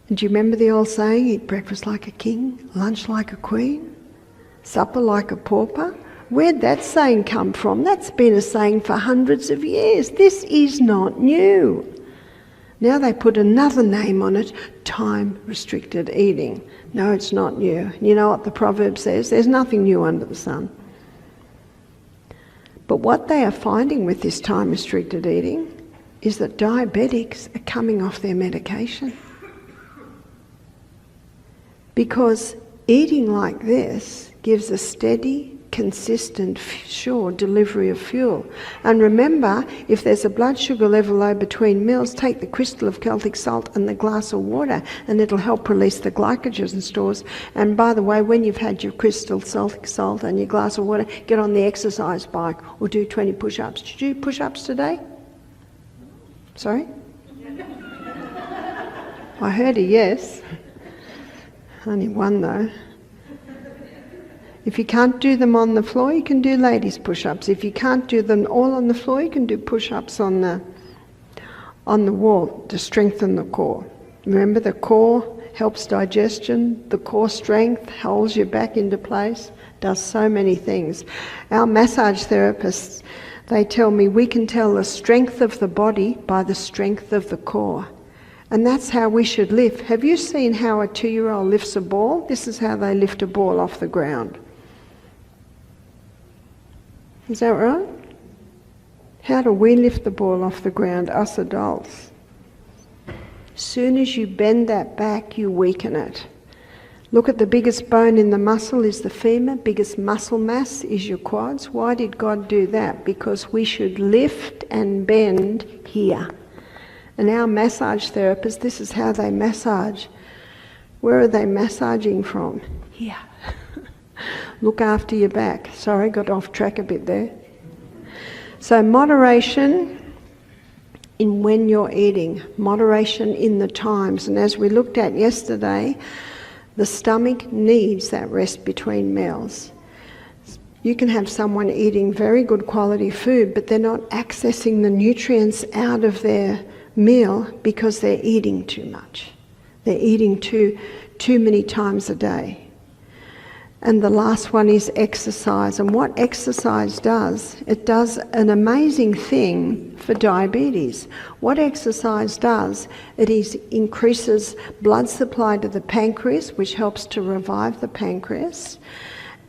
And do you remember the old saying, eat breakfast like a king, lunch like a queen, supper like a pauper? Where'd that saying come from? That's been a saying for hundreds of years. This is not new. Now they put another name on it, time-restricted eating. No, it's not new. You know what the proverb says? There's nothing new under the sun. But what they are finding with this time-restricted eating is that diabetics are coming off their medication. Because eating like this gives a steady, consistent, sure delivery of fuel. And remember, if there's a blood sugar level low between meals, take the crystal of Celtic salt and the glass of water, and it'll help release the glycogen stores. And by the way, when you've had your crystal Celtic salt and your glass of water, get on the exercise bike or do 20 push-ups. Did you do push-ups today? Sorry? I heard a yes. Only one though. If you can't do them on the floor, you can do ladies' push-ups. If you can't do them all on the floor, you can do push-ups on the wall to strengthen the core. Remember, the core helps digestion. The core strength holds you back into place, does so many things. Our massage therapists, they tell me we can tell the strength of the body by the strength of the core. And that's how we should lift. Have you seen how a 2-year-old lifts a ball? This is how they lift a ball off the ground. Is that right? How do we lift the ball off the ground, us adults? As soon as you bend that back, you weaken it. Look at the biggest bone in the muscle is the femur, biggest muscle mass is your quads. Why did God do that? Because we should lift and bend here. And our massage therapists, this is how they massage. Where are they massaging from? Here. Look after your back. Sorry, got off track a bit there. So moderation in when you're eating, moderation in the times. And as we looked at yesterday, the stomach needs that rest between meals. You can have someone eating very good quality food, but they're not accessing the nutrients out of their meal because they're eating too much. They're eating too many times a day. And the last one is exercise. And what exercise does, it does an amazing thing for diabetes. What exercise does, it increases blood supply to the pancreas, which helps to revive the pancreas.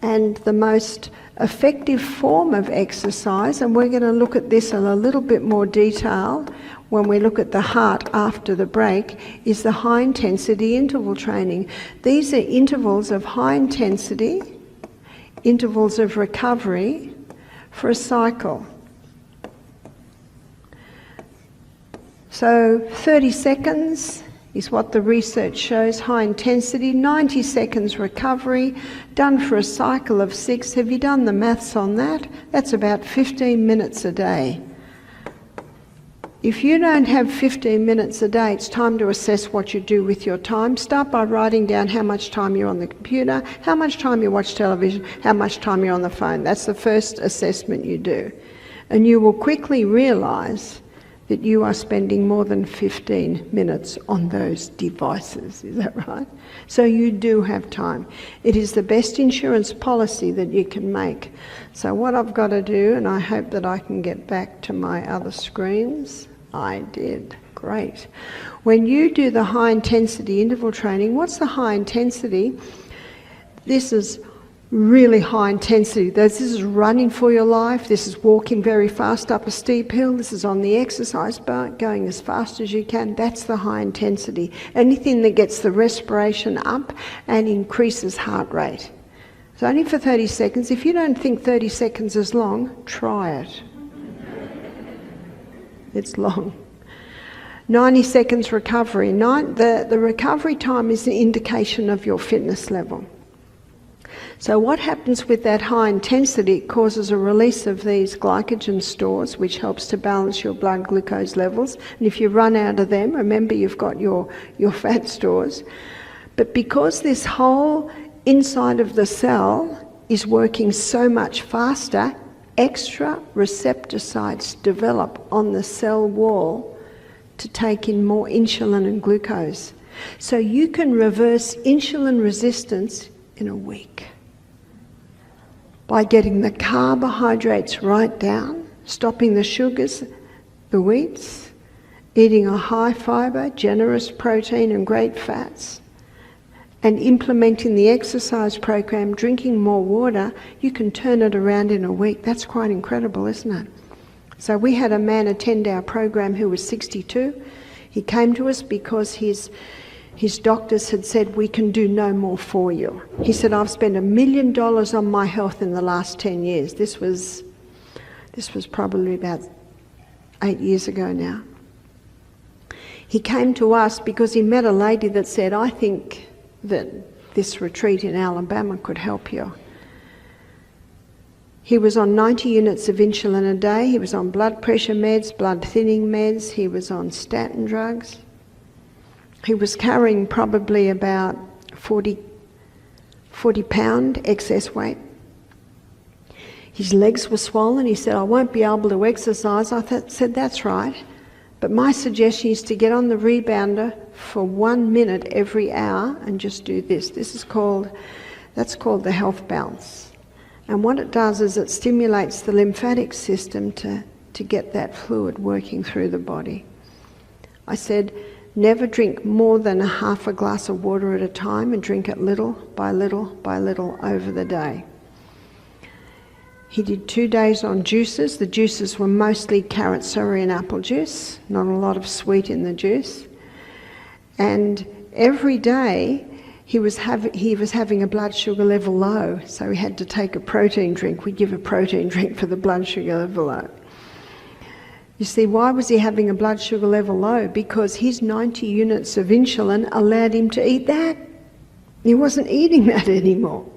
And the most effective form of exercise, and we're going to look at this in a little bit more detail when we look at the heart after the break, is the high intensity interval training. These are intervals of high intensity, intervals of recovery for a cycle. So 30 seconds is what the research shows, high intensity, 90 seconds recovery, done for a cycle of 6. Have you done the maths on that? That's about 15 minutes a day. If you don't have 15 minutes a day, it's time to assess what you do with your time. Start by writing down how much time you're on the computer, how much time you watch television, how much time you're on the phone. That's the first assessment you do. And you will quickly realise that you are spending more than 15 minutes on those devices. Is that right? So you do have time. It is the best insurance policy that you can make. So what I've got to do, and I hope that I can get back to my other screens. I did. Great. When you do the high intensity interval training, what's the high intensity? This is really high intensity. This is running for your life. This is walking very fast up a steep hill. This is on the exercise bar, going as fast as you can. That's the high intensity. Anything that gets the respiration up and increases heart rate. It's only for 30 seconds. If you don't think 30 seconds is long, try it. It's long. 90 seconds recovery. The recovery time is an indication of your fitness level. So what happens with that high intensity? It causes a release of these glycogen stores, which helps to balance your blood glucose levels. And if you run out of them, remember you've got your fat stores. But because this whole inside of the cell is working so much faster, extra receptor sites develop on the cell wall to take in more insulin and glucose. So you can reverse insulin resistance in a week by getting the carbohydrates right down, stopping the sugars, the wheats, eating a high fibre, generous protein and great fats, and implementing the exercise program, drinking more water. You can turn it around in a week. That's quite incredible, isn't it? So we had a man attend our program who was 62. He came to us because His doctors had said, we can do no more for you. He said, I've spent $1 million on my health in the last 10 years. This was probably about 8 years ago now. He came to us because he met a lady that said, I think that this retreat in Alabama could help you. He was on 90 units of insulin a day. He was on blood pressure meds, blood thinning meds. He was on statin drugs. He was carrying probably about 40 pound excess weight. His legs were swollen. He said, I won't be able to exercise. I said, that's right. But my suggestion is to get on the rebounder for 1 minute every hour and just do this. That's called the health bounce. And what it does is it stimulates the lymphatic system to get that fluid working through the body. I said, never drink more than a half a glass of water at a time, and drink it little by little by little over the day. He did 2 days on juices. The juices were mostly carrot, celery and apple juice, not a lot of sweet in the juice. And every day he was having a blood sugar level low, so he had to take a protein drink. We give a protein drink for the blood sugar level low. You see, why was he having a blood sugar level low? Because his 90 units of insulin allowed him to eat that. He wasn't eating that anymore.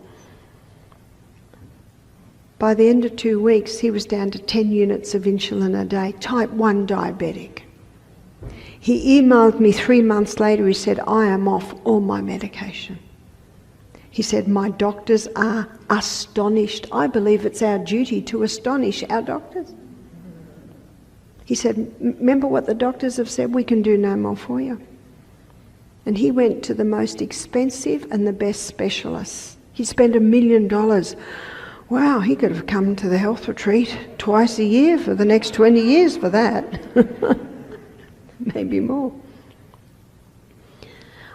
By the end of 2 weeks, he was down to 10 units of insulin a day, type 1 diabetic. He emailed me 3 months later. He said, I am off all my medication. He said, my doctors are astonished. I believe it's our duty to astonish our doctors. He said, remember what the doctors have said? We can do no more for you. And he went to the most expensive and the best specialists. He spent $1 million. Wow, he could have come to the health retreat twice a year for the next 20 years for that. Maybe more.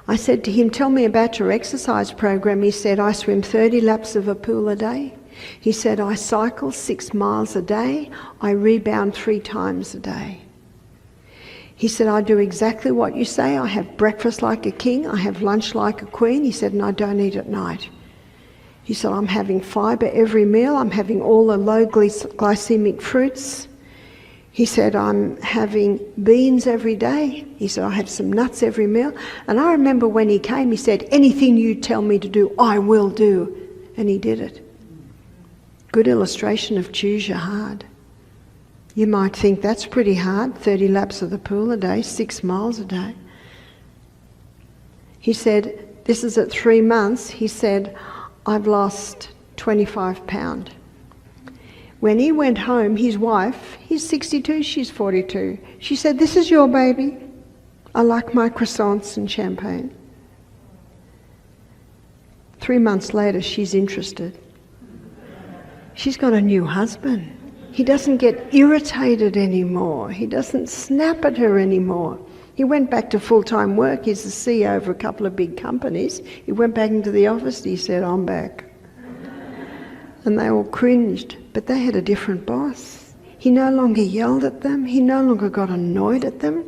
I said to him, tell me about your exercise program. He said, I swim 30 laps of a pool a day. He said, I cycle 6 miles a day. I rebound 3 times a day. He said, I do exactly what you say. I have breakfast like a king. I have lunch like a queen. He said, and I don't eat at night. He said, I'm having fibre every meal. I'm having all the low glycemic fruits. He said, I'm having beans every day. He said, I have some nuts every meal. And I remember when he came, he said, anything you tell me to do, I will do. And he did it. Good illustration of choose your hard. You might think that's pretty hard, 30 laps of the pool a day, 6 miles a day. He said, this is at 3 months, he said, I've lost 25 pounds. When he went home, his wife, he's 62, she's 42. She said, this is your baby. I like my croissants and champagne. 3 months later, she's interested. She's got a new husband. He doesn't get irritated anymore. He doesn't snap at her anymore. He went back to full-time work. He's the CEO of a couple of big companies. He went back into the office and he said, I'm back. And they all cringed, but they had a different boss. He no longer yelled at them. He no longer got annoyed at them.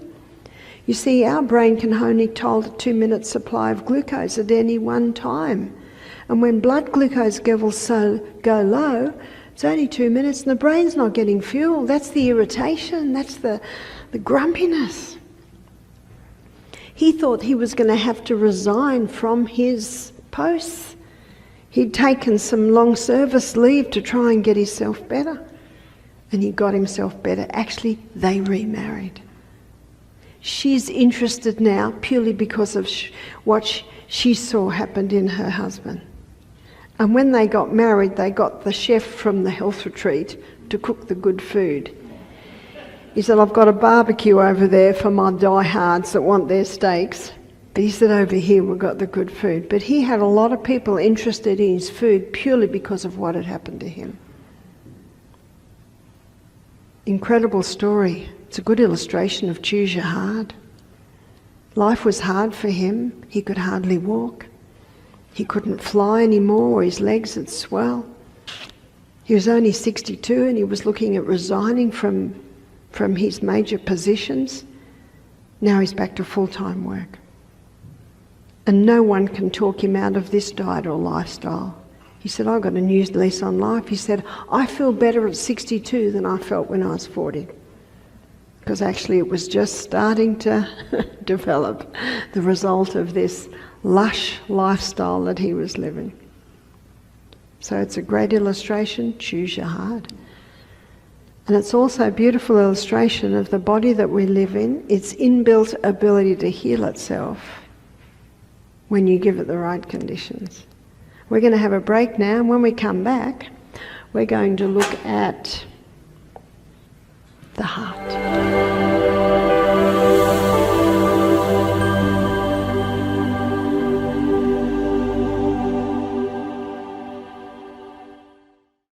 You see, our brain can only hold a 2-minute supply of glucose at any one time. And when blood glucose levels go low, it's only 2 minutes and the brain's not getting fuel. That's the irritation. That's the grumpiness. He thought he was going to have to resign from his posts. He'd taken some long service leave to try and get himself better. And he got himself better. Actually, they remarried. She's interested now purely because of what she saw happened in her husband. And when they got married, they got the chef from the health retreat to cook the good food. He said, I've got a barbecue over there for my diehards that want their steaks. But he said, over here we've got the good food. But he had a lot of people interested in his food purely because of what had happened to him. Incredible story. It's a good illustration of choose your hard. Life was hard for him. He could hardly walk. He couldn't fly anymore, or his legs would swell. He was only 62 and he was looking at resigning from his major positions. Now he's back to full-time work. And no one can talk him out of this diet or lifestyle. He said, "I've got a new lease on life." He said, "I feel better at 62 than I felt when I was 40. Because actually it was just starting to develop, the result of this lush lifestyle that he was living. So it's a great illustration, choose your heart. And it's also a beautiful illustration of the body that we live in, its inbuilt ability to heal itself when you give it the right conditions. We're going to have a break now, and when we come back, we're going to look at the heart.